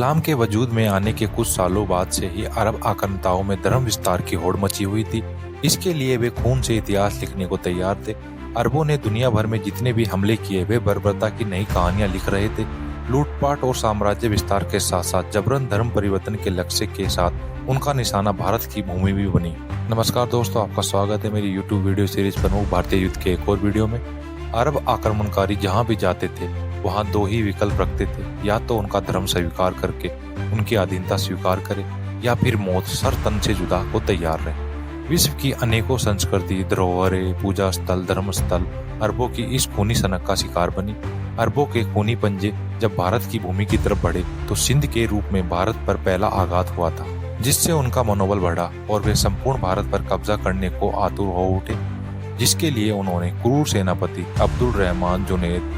इस्लाम के वजूद में आने के कुछ सालों बाद से ही अरब आक्रांताओं में धर्म विस्तार की होड़ मची हुई थी। इसके लिए वे खून से इतिहास लिखने को तैयार थे। अरबों ने दुनिया भर में जितने भी हमले किए वे बर्बरता की नई कहानियां लिख रहे थे। लूटपाट और साम्राज्य विस्तार के साथ साथ जबरन धर्म परिवर्तन के लक्ष्य के साथ उनका निशाना भारत की भूमि भी बनी। नमस्कार दोस्तों, आपका स्वागत है मेरी यूट्यूब वीडियो सीरीज प्रमुख भारतीय युद्ध के एक और वीडियो में। अरब आक्रमणकारी जहां भी जाते थे वहां दो ही विकल्प रखते थे, या तो उनका धर्म स्वीकार करके उनकी अधीनता स्वीकार करे या फिर मौत सर तन से जुदा को तैयार रहे। विश्व की अनेकों संस्कृति, धरोहरें, पूजा स्थल, धर्म स्थल अरबों की इस खूनी सनक का शिकार बनी। अरबों के खूनी पंजे जब भारत की भूमि की तरफ बढ़े तो सिंध के रूप में भारत पर पहला आघात हुआ था, जिससे उनका मनोबल बढ़ा और वे संपूर्ण भारत पर कब्जा करने को आतुर हो उठे, जिसके लिए उन्होंने क्रूर सेनापति अब्दुल रहमान जुनैद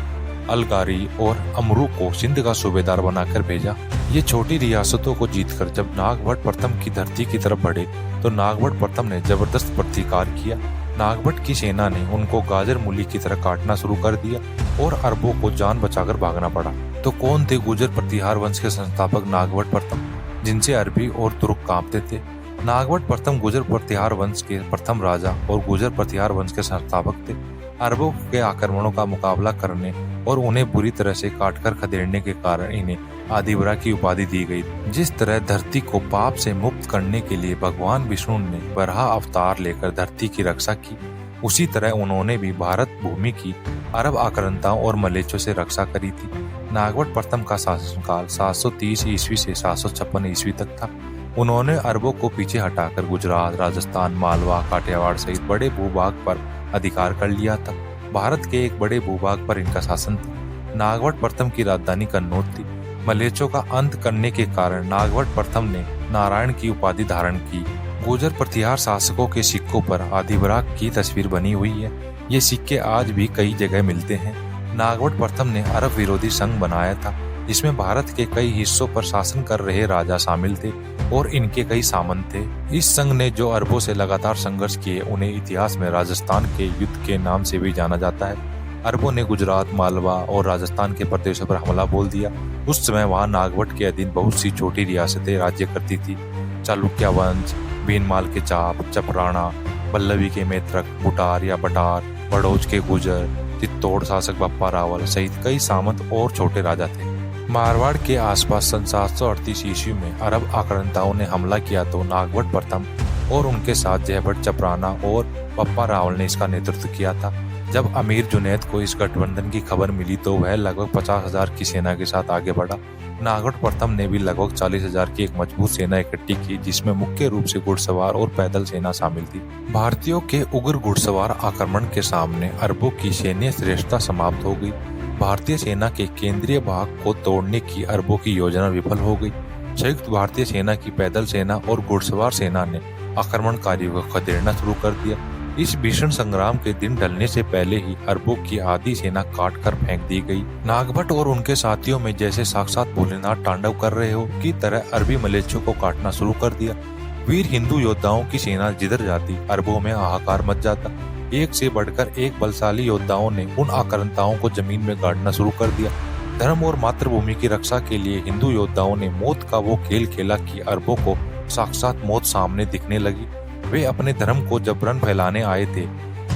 अलगारी और अमरू को सिंध का सूबेदार बनाकर भेजा। ये छोटी रियासतों को जीतकर जब नागभट्ट प्रथम की धरती की तरफ बढ़े तो नागभट्ट प्रथम ने जबरदस्त प्रतिकार किया। नागभट्ट की सेना ने उनको गाजर मूली की तरह काटना शुरू कर दिया और अरबों को जान बचाकर भागना पड़ा। तो कौन थे गुर्जर प्रतिहार वंश के संस्थापक नागभट्ट प्रथम, जिनसे अरबी और तुर्क कांपते थे? नागभट्ट प्रथम गुर्जर प्रतिहार वंश के प्रथम राजा और गुर्जर प्रतिहार वंश के संस्थापक थे। अरबों के आक्रमणों का मुकाबला करने और उन्हें बुरी तरह से काटकर खदेड़ने के कारण इन्हें आदिबरा की उपाधि दी गई। जिस तरह धरती को पाप से मुक्त करने के लिए भगवान विष्णु ने बराह अवतार लेकर धरती की रक्षा की, उसी तरह उन्होंने भी भारत भूमि की अरब आक्रांताओं और मलेच्छों से रक्षा करी थी। नागभट्ट प्रथम का शासनकाल 730 ईस्वी से 756 ईस्वी तक था। उन्होंने अरबों को पीछे हटाकर गुजरात, राजस्थान, मालवा, काठियावाड़ सहित बड़े भूभाग पर अधिकार कर लिया था। भारत के एक बड़े भूभाग पर इनका शासन था। नागभट्ट प्रथम की राजधानी कन्नौज थी। मलेच्छों का अंत करने के कारण नागभट्ट प्रथम ने नारायण की उपाधि धारण की। गुर्जर प्रतिहार शासकों के सिक्कों पर आदिबराग की तस्वीर बनी हुई है। ये सिक्के आज भी कई जगह मिलते हैं। नागभट्ट प्रथम ने अरब विरोधी संघ बनाया था, जिसमें भारत के कई हिस्सों पर शासन कर रहे राजा शामिल थे और इनके कई सामंत थे। इस संघ ने जो अरबों से लगातार संघर्ष किए उन्हें इतिहास में राजस्थान के युद्ध के नाम से भी जाना जाता है। अरबों ने गुजरात, मालवा और राजस्थान के प्रदेशों पर हमला बोल दिया। उस समय वहां नागभट्ट के अधीन बहुत सी छोटी रियासतें राज्य करती थी। चालुक्य वंश, भीनमाल के चाप, चपराना, पल्लवी के मैत्रक, बुटार या बटार, बड़ौज के गुर्जर, चित्तौड़ शासक बप्पा रावल सहित कई सामंत और छोटे राजा थे। मारवाड़ के आसपास सन 738 ईस्वी में अरब आक्रांताओं ने हमला किया तो नागभट्ट प्रथम और उनके साथ जयभट्ट, चपराना और बप्पा रावल ने इसका नेतृत्व किया था। जब अमीर जुनैद को इस गठबंधन की खबर मिली तो वह लगभग 50,000 की सेना के साथ आगे बढ़ा। नागभट्ट प्रथम ने भी लगभग 40,000 की एक मजबूत सेना इकट्ठी की, जिसमें मुख्य रूप से घुड़सवार और पैदल सेना शामिल थी। भारतीयों के उग्र घुड़सवार आक्रमण के सामने अरबों की सैन्य श्रेष्ठता समाप्त हो गई। भारतीय सेना के केंद्रीय भाग को तोड़ने की अरबों की योजना विफल हो गई। संयुक्त भारतीय सेना की पैदल सेना और घुड़सवार सेना ने आक्रमणकारियों को खदेड़ना शुरू कर दिया। इस भीषण संग्राम के दिन ढलने से पहले ही अरबों की आधी सेना काट कर फेंक दी गई। नागभट्ट और उनके साथियों में जैसे साक्षात भोलेनाथ तांडव कर रहे हो की तरह अरबी मलेच्छों को काटना शुरू कर दिया। वीर हिंदू योद्धाओं की सेना जिधर जाती अरबों में हाहाकार मच जाता। एक से बढ़कर एक बलशाली योद्धाओं ने उन आक्रांताओं को जमीन में गाड़ना शुरू कर दिया। धर्म और मातृभूमि की रक्षा के लिए हिंदू योद्धाओं ने मौत का वो खेल खेला कि अरबों को साक्षात मौत सामने दिखने लगी। वे अपने धर्म को जबरन फैलाने आए थे,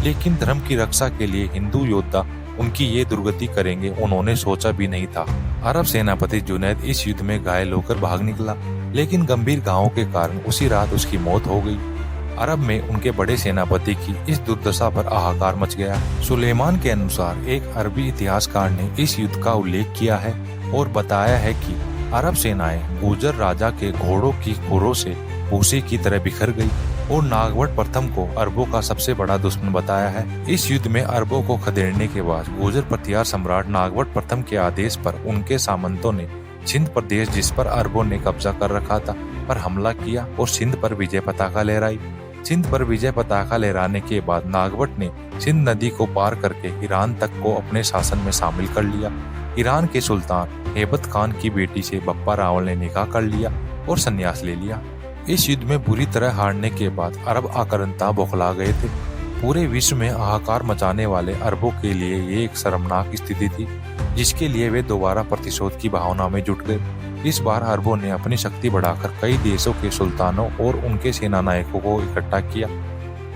लेकिन धर्म की रक्षा के लिए हिंदू योद्धा उनकी ये दुर्गति करेंगे उन्होंने सोचा भी नहीं था। अरब सेनापति जुनैद इस युद्ध में घायल होकर भाग निकला, लेकिन गंभीर घावों के कारण उसी रात उसकी मौत हो गई। अरब में उनके बड़े सेनापति की इस दुर्दशा पर हाहाकार मच गया। सुलेमान के अनुसार एक अरबी इतिहासकार ने इस युद्ध का उल्लेख किया है और बताया है कि अरब सेनाएं गुर्जर राजा के घोड़ों की खुरों से भूसे की तरह बिखर गई और नागभट्ट प्रथम को अरबों का सबसे बड़ा दुश्मन बताया है। इस युद्ध में अरबों को खदेड़ने के बाद गुर्जर प्रतिहार सम्राट नागभट्ट प्रथम के आदेश पर उनके सामंतों ने सिंध प्रदेश, जिस पर अरबों ने कब्जा कर रखा था, पर हमला किया और सिंध पर विजय पताका लहराई। सिंध पर विजय पताका लहराने के बाद नागभट्ट ने सिंध नदी को पार करके ईरान तक को अपने शासन में शामिल कर लिया। ईरान के सुल्तान हेबत खान की बेटी से बप्पा रावल ने निकाह कर लिया और संन्यास ले लिया। इस युद्ध में बुरी तरह हारने के बाद अरब आक्रांता बौखला गए थे। पूरे विश्व में हाहाकार मचाने वाले अरबों के लिए ये एक शर्मनाक स्थिति थी, जिसके लिए वे दोबारा प्रतिशोध की भावना में जुट गए। इस बार अरबों ने अपनी शक्ति बढ़ाकर कई देशों के सुल्तानों और उनके सेना नायकों को इकट्ठा किया।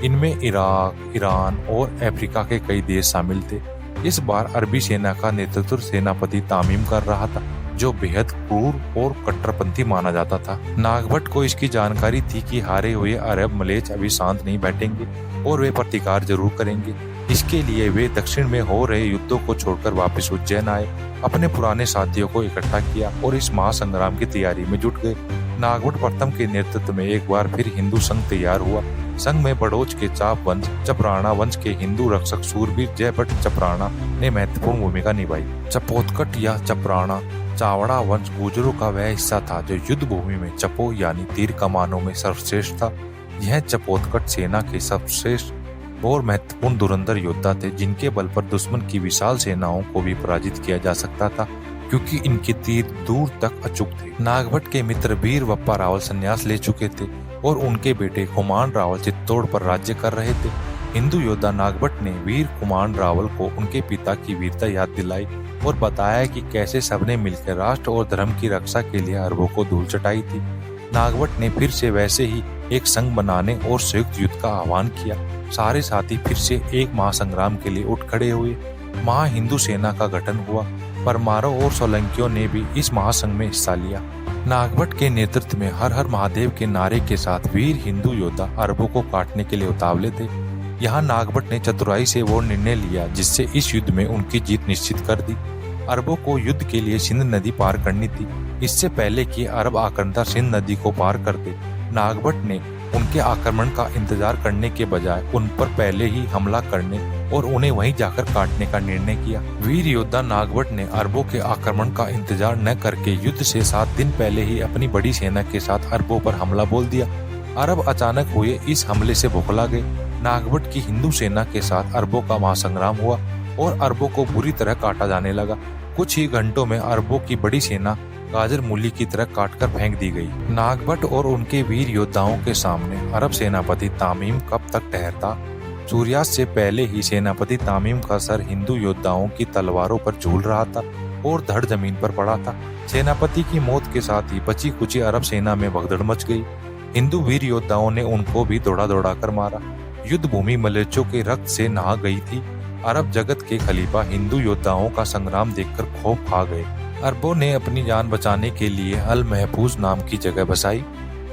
इनमें इराक, ईरान और अफ्रीका के कई देश शामिल थे। इस बार अरबी सेना का नेतृत्व सेनापति तामीम कर रहा था, जो बेहद क्रूर और कट्टरपंथी माना जाता था। नागभट्ट को इसकी जानकारी थी कि हारे हुए अरब मलेच्छ अभी शांत नहीं बैठेंगे और वे प्रतिकार जरूर करेंगे। इसके लिए वे दक्षिण में हो रहे युद्धों को छोड़कर वापस उज्जैन आए, अपने पुराने साथियों को इकट्ठा किया और इस महासंग्राम की तैयारी में जुट गए। नागभट्ट प्रथम के नेतृत्व में एक बार फिर हिंदू संघ तैयार हुआ। संघ में बड़ौच के चाप वंश, चपराणा वंश के हिंदू रक्षक सूरवीर जयभट्ट चपराणा ने महत्वपूर्ण भूमिका निभाई। चपोतकट या चपराणा चावड़ा वंश गुर्जरों का वह हिस्सा था जो युद्ध भूमि में चपो यानी तीर कमानों में सर्वश्रेष्ठ था। यह चपोतकट सेना के सर्वश्रेष्ठ और महत्वपूर्ण धुरंधर योद्धा थे, जिनके बल पर दुश्मन की विशाल सेनाओं को भी पराजित किया जा सकता था, क्योंकि इनके तीर दूर तक अचूक थे। नागभट्ट के मित्र वीर बप्पा रावल संन्यास ले चुके थे और उनके बेटे कुमान रावल चित्तौड़ पर राज्य कर रहे थे। हिंदू योद्धा नागभट्ट ने वीर कुमान रावल को उनके पिता की वीरता याद दिलाई और बताया कि कैसे सबने मिलकर राष्ट्र और धर्म की रक्षा के लिए अरबों को धूल चटाई थी। नागभट्ट ने फिर से वैसे ही एक संघ बनाने और संयुक्त युद्ध का आह्वान किया। सारे साथी फिर से एक महासंग्राम के लिए उठ खड़े हुए। महा हिंदू सेना का गठन हुआ। परमारों और सोलंकियों ने भी इस महासंघ में हिस्सा लिया। नागभट्ट के नेतृत्व में हर हर महादेव के नारे के साथ वीर हिंदू योद्धा अरबों को काटने के लिए उतावले थे। यहाँ नागभट्ट ने चतुराई से वो निर्णय लिया जिससे इस युद्ध में उनकी जीत निश्चित कर दी। अरबों को युद्ध के लिए सिंध नदी पार करनी थी। इससे पहले कि अरब आक्रमणदार सिंध नदी को पार करते, नागभट्ट ने उनके आक्रमण का इंतजार करने के बजाय उन पर पहले ही हमला करने और उन्हें वहीं जाकर काटने का निर्णय किया। वीर योद्धा नागभट्ट ने अरबों के आक्रमण का इंतजार न करके युद्ध से 7 दिन पहले ही अपनी बड़ी सेना के साथ अरबों पर हमला बोल दिया। अरब अचानक हुए इस हमले से बौखला गए। नागभट्ट की हिंदू सेना के साथ अरबों का महासंग्राम हुआ और अरबों को बुरी तरह काटा जाने लगा। कुछ ही घंटों में अरबों की बड़ी सेना गाजर मूली की तरह काटकर फेंक दी गई। नागभट्ट और उनके वीर योद्धाओं के सामने अरब सेनापति तामीम कब तक ठहरता? सूर्यास्त से पहले ही सेनापति तामीम का सर हिंदू योद्धाओं की तलवारों पर झूल रहा था और धड़ जमीन पर पड़ा था। सेनापति की मौत के साथ ही बची कुची अरब सेना में भगदड़ मच गई। हिंदू वीर योद्धाओं ने उनको भी दौड़ा दौड़ा कर मारा। युद्ध भूमि मलेच्छों के रक्त से नहा गई थी। अरब जगत के खलीफा हिंदू योद्धाओं का संग्राम देखकर खौफ खा गए। अरबों ने अपनी जान बचाने के लिए अल महफूज नाम की जगह बसाई,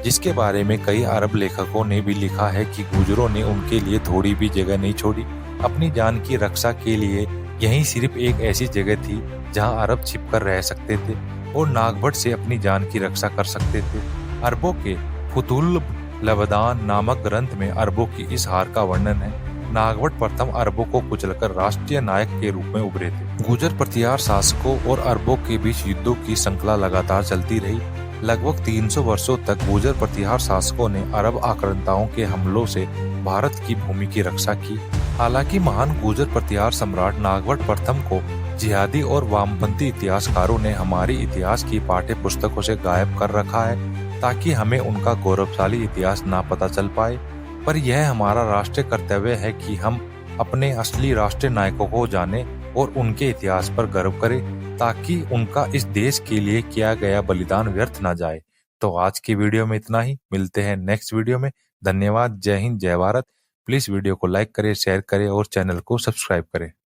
जिसके बारे में कई अरब लेखकों ने भी लिखा है कि गुर्जरों ने उनके लिए थोड़ी भी जगह नहीं छोड़ी। अपनी जान की रक्षा के लिए यही सिर्फ एक ऐसी जगह थी जहां अरब छिपकर रह सकते थे और नागभट्ट से अपनी जान की रक्षा कर सकते थे। अरबों के फुतुल लबदान नामक ग्रंथ में अरबों की इस हार का वर्णन है। नागभट्ट प्रथम अरबों को कुचलकर राष्ट्रीय नायक के रूप में उभरे थे। गुर्जर प्रतिहार शासकों और अरबों के बीच युद्धों की श्रृंखला लगातार चलती रही। लगभग 300 वर्षों तक गुर्जर प्रतिहार शासकों ने अरब आक्रांताओं के हमलों से भारत की भूमि की रक्षा की। हालांकि महान गुर्जर प्रतिहार सम्राट नागभट्ट प्रथम को जिहादी और वामपंथी इतिहासकारों ने हमारी इतिहास की पाठ्य पुस्तकों से गायब कर रखा है, ताकि हमें उनका गौरवशाली इतिहास ना पता चल पाए। पर यह हमारा राष्ट्रीय कर्तव्य है कि हम अपने असली राष्ट्रीय नायकों को जानें और उनके इतिहास पर गर्व करें, ताकि उनका इस देश के लिए किया गया बलिदान व्यर्थ ना जाए। तो आज की वीडियो में इतना ही। मिलते हैं नेक्स्ट वीडियो में। धन्यवाद। जय हिंद, जय भारत। प्लीज वीडियो को लाइक करें, शेयर करें और चैनल को सब्सक्राइब करें।